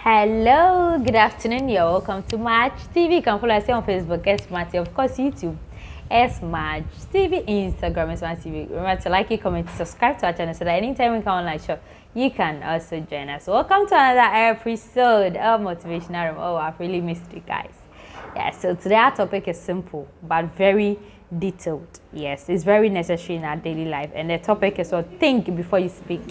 Hello, good afternoon. You're welcome to Match TV. You can follow us on Facebook, S Match, of course, YouTube, S Match TV, Instagram, S Match TV. Remember to like, comment, subscribe to our channel so that anytime we come online show, you can also join us. Welcome to another episode of Motivational Room. Oh, I've really missed you guys. Yeah, so today our topic is simple but very detailed. Yes, it's very necessary in our daily life, and the topic is what think before you speak.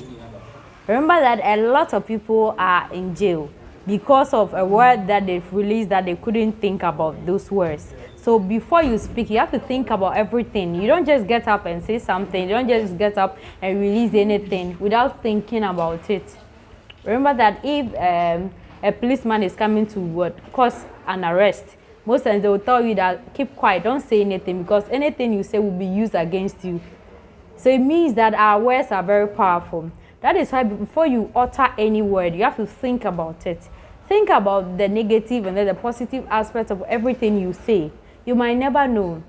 Remember that a lot of people are in jail because of a word that they've released that they couldn't think about those words. So before you speak, you have to think about everything. You don't just get up and say something. You don't just get up and release anything without thinking about it. Remember that if a policeman is coming to cause an arrest, most times they will tell you that keep quiet, don't say anything, because anything you say will be used against you. So it means that our words are very powerful. That is why before you utter any word, you have to think about it. Think about the negative and then the positive aspects of everything you say. You might never know.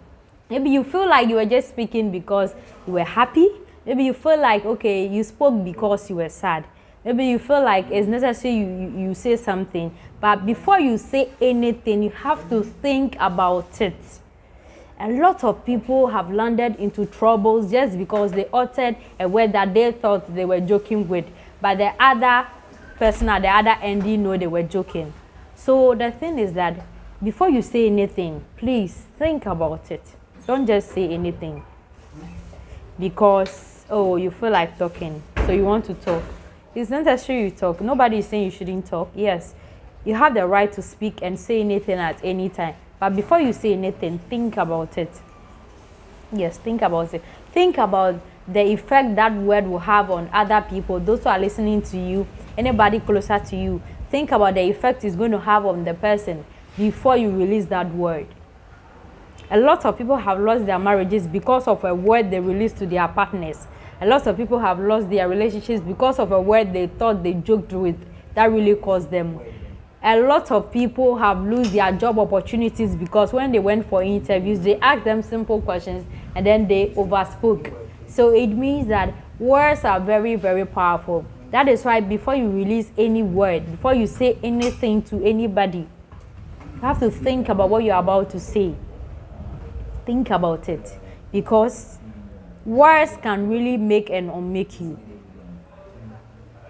Maybe you feel like you were just speaking because you were happy. Maybe you feel like, okay, you spoke because you were sad. Maybe you feel like it's necessary you say something. But before you say anything, you have to think about it. A lot of people have landed into troubles just because they uttered a word that they thought they were joking with, but the other person at the other end didn't know they were joking. So the thing is that before you say anything, please think about it. Don't just say anything because, oh, you feel like talking, so you want to talk. It's not necessary you talk. Nobody is saying you shouldn't talk. Yes, you have the right to speak and say anything at any time. But before you say anything, think about it. Yes, think about it. Think about the effect that word will have on other people, those who are listening to you, anybody closer to you. Think about the effect it's going to have on the person before you release that word. A lot of people have lost their marriages because of a word they released to their partners. A lot of people have lost their relationships because of a word they thought they joked with that really caused them. A lot of people have lost their job opportunities because when they went for interviews, they asked them simple questions and then they overspoke. So it means that words are very, very powerful. That is why before you release any word, before you say anything to anybody, you have to think about what you're about to say. Think about it, because words can really make and unmake you.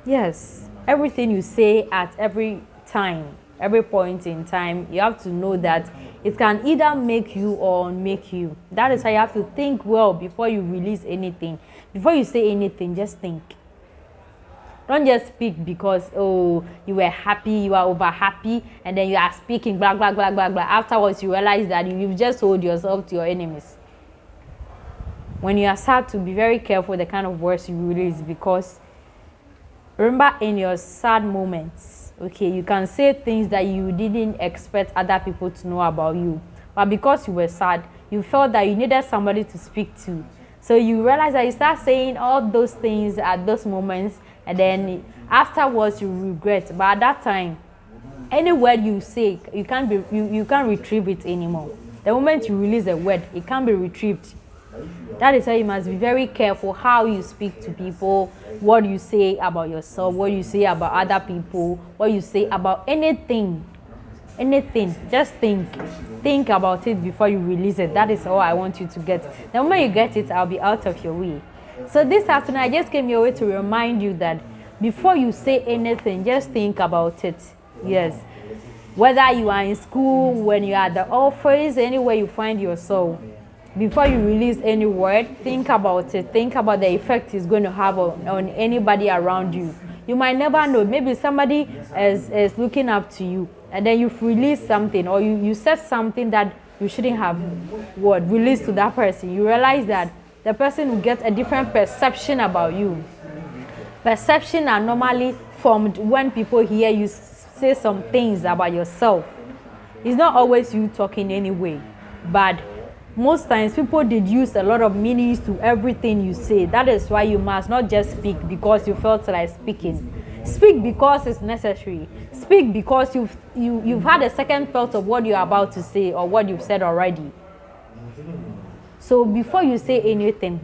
Yes, everything you say at every time, every point in time, you have to know that it can either make you or unmake you. That is why you have to think well before you release anything. Before you say anything, just think. Don't just speak because, oh, you were happy, you are over happy, and then you are speaking blah blah blah blah blah. Afterwards you realize that you've just sold yourself to your enemies. When you are sad, to be very careful the kind of words you release, because remember, in your sad moments, okay, you can say things that you didn't expect other people to know about you. But because you were sad, you felt that you needed somebody to speak to. So you realize that you start saying all those things at those moments, and then afterwards you regret. But at that time, any word you say, you can't retrieve it anymore. The moment you release a word, it can't be retrieved. That is why you must be very careful how you speak to people, what you say about yourself, what you say about other people, what you say about anything. Anything. Just think. Think about it before you release it. That is all I want you to get. The moment you get it, I'll be out of your way. So this afternoon, I just came your way to remind you that before you say anything, just think about it. Yes. Whether you are in school, when you are at the office, anywhere you find yourself, before you release any word, think about it. Think about the effect it's going to have on anybody around you. You might never know. Maybe somebody is looking up to you, and then you've released something, or you said something that you shouldn't have released to that person. You realize that the person will get a different perception about you. Perception are normally formed when people hear you say some things about yourself. It's not always you talking anyway, but most times people deduce a lot of meanings to everything you say. That is why you must not just speak because you felt like speaking. Speak because it's necessary. Speak because you've had a second thought of what you're about to say or what you've said already. So before you say anything,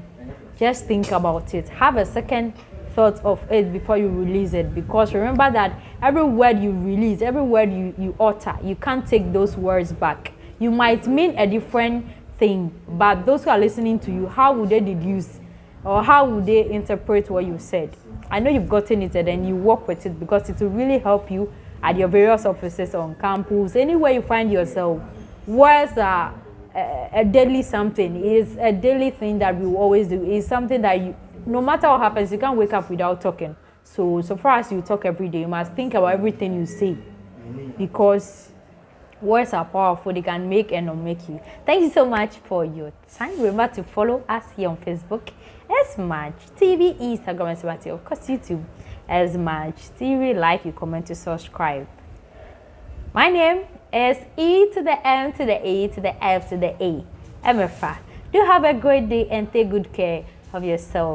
just think about it. Have a second thought of it before you release it, because remember that every word you release, every word you utter, you can't take those words back. You might mean a different thing, but those who are listening to you, how would they deduce or how would they interpret what you said? I know you've gotten it and then you work with it because it will really help you at your various offices, on campus, anywhere you find yourself. Words are a daily something. It is a daily thing that we will always do. It's something that you, no matter what happens, you can't wake up without talking. So far as you talk every day, you must think about everything you say, because words are powerful. They can make and not make you. Thank you so much for your time. Remember to follow us here on Facebook, Smaj TV, Instagram, and Smaj, of course YouTube, Smaj TV. Like, you comment, to subscribe. My name is E to the M to the A to the F to the A. MFA. Do have a great day and take good care of yourself.